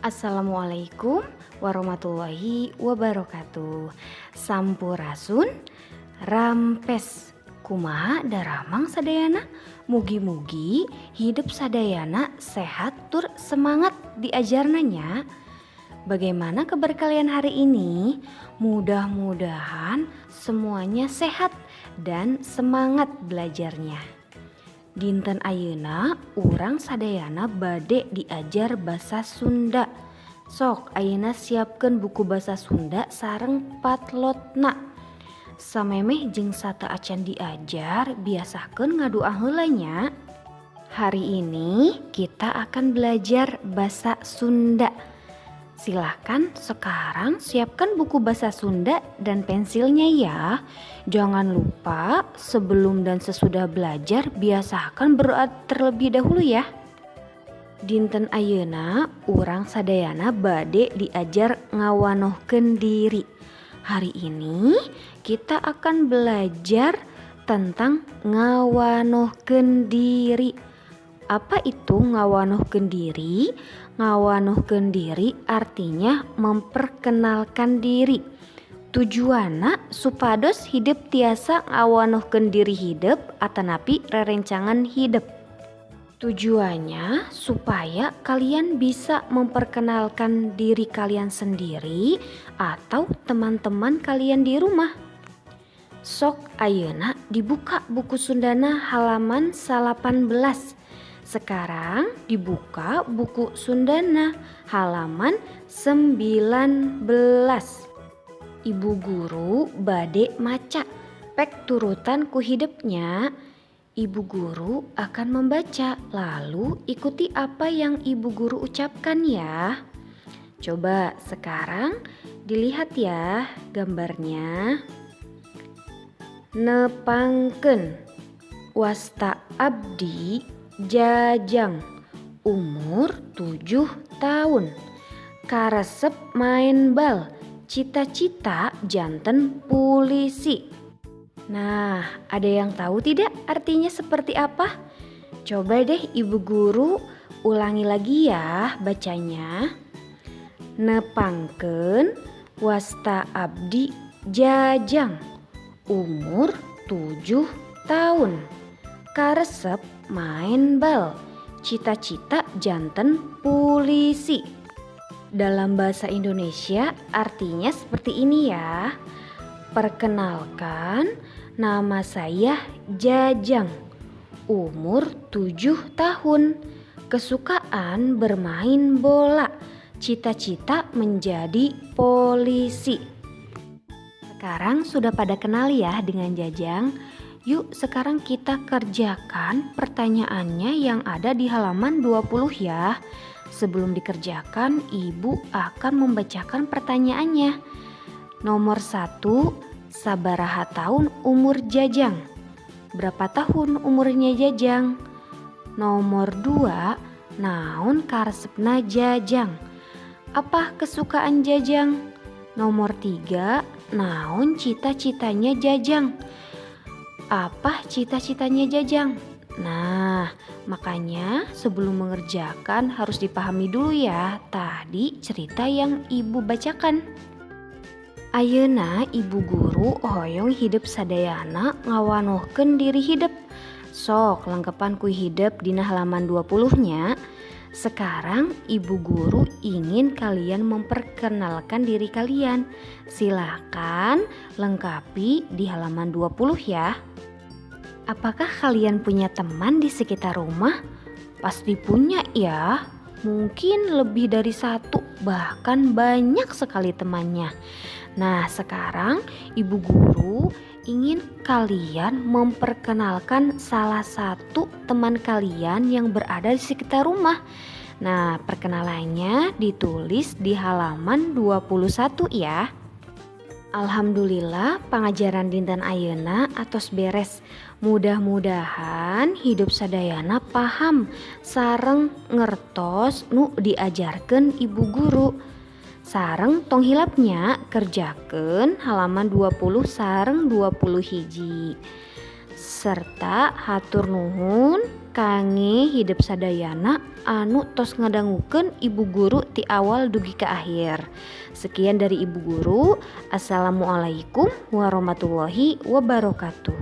Assalamualaikum warahmatullahi wabarakatuh. Sampurasun rampes kumaha daramang sadayana. Mugi-mugi hidup sadayana sehat tur semangat diajarnanya. Bagaimana kabar kalian hari ini? Mudah-mudahan semuanya sehat dan semangat belajarnya. Dinten ayeuna urang sadayana bade diajar basa Sunda. Sok ayeuna siapkeun buku basa Sunda sareng patlotna. Samemeh jeung sata acan diajar biasakeun ngadoa heula nya. Hari ini kita akan belajar basa Sunda. Silahkan sekarang siapkan buku bahasa Sunda dan pensilnya ya. Jangan lupa sebelum dan sesudah belajar biasakan berdoa terlebih dahulu ya. Dinten ayeuna urang sadayana bade diajar ngawanohkeun diri. Hari ini kita akan belajar tentang ngawanohkeun diri. Apa itu ngawanohkeun diri? Ngawanohkeun diri artinya memperkenalkan diri. Tujuanna supados hidup tiasa ngawanohkeun diri hidup atanapi rerencangan hidup. Tujuannya supaya kalian bisa memperkenalkan diri kalian sendiri atau teman-teman kalian di rumah. Sok ayeuna dibuka buku Sundana halaman 18. Sekarang dibuka buku Sundana halaman 19. Ibu guru bade maca, pek turutan ku hidupnya. Ibu guru akan membaca, lalu ikuti apa yang ibu guru ucapkan ya. Coba sekarang dilihat ya gambarnya. Nepangkeun wasta abdi Jajang, umur 7 tahun, karesep main bal, cita-cita janten pulisi. Nah, ada yang tahu tidak artinya seperti apa? Coba deh ibu guru ulangi lagi ya bacanya. Nepangkeun wasta abdi Jajang, umur 7 tahun, karesep main bal, cita-cita janten pulisi. Dalam bahasa Indonesia artinya seperti ini ya. Perkenalkan, nama saya Jajang, umur 7 tahun, kesukaan bermain bola, cita-cita menjadi polisi. Sekarang sudah pada kenal ya dengan Jajang. Yuk sekarang kita kerjakan pertanyaannya yang ada di halaman 20 ya. Sebelum dikerjakan, ibu akan membacakan pertanyaannya. Nomor 1, sabaraha tahun umur Jajang? Berapa tahun umurnya Jajang? Nomor 2, naon karesepna Jajang? Apa kesukaan Jajang? Nomor 3, naon cita-citanya Jajang? Apa cita-citanya Jajang? Nah, makanya sebelum mengerjakan harus dipahami dulu ya tadi cerita yang ibu bacakan. Ayeuna ibu guru hoyong hidup sadayana ngawanohkeun diri hidup. Sok lengkepan ku hidup dina halaman 20-nya. Sekarang ibu guru ingin kalian memperkenalkan diri kalian. Silakan lengkapi di halaman 20 ya. Apakah kalian punya teman di sekitar rumah? Pasti punya ya. Mungkin lebih dari satu, bahkan banyak sekali temannya. Nah, sekarang ibu guru ingin kalian memperkenalkan salah satu teman kalian yang berada di sekitar rumah. Nah, perkenalannya ditulis di halaman 21 ya. Alhamdulillah pengajaran dinten ayeuna atos beres. Mudah-mudahan hidup sadayana paham sareng ngertos nu diajarkeun ibu guru. Sareng tong hilapnya kerjakeun halaman 20 sareng 20 hiji. Serta hatur nuhun kange hidup sadayana anu tos ngadangukeun ibu guru ti awal dugi ke akhir. Sekian dari ibu guru. Assalamualaikum warahmatullahi wabarakatuh.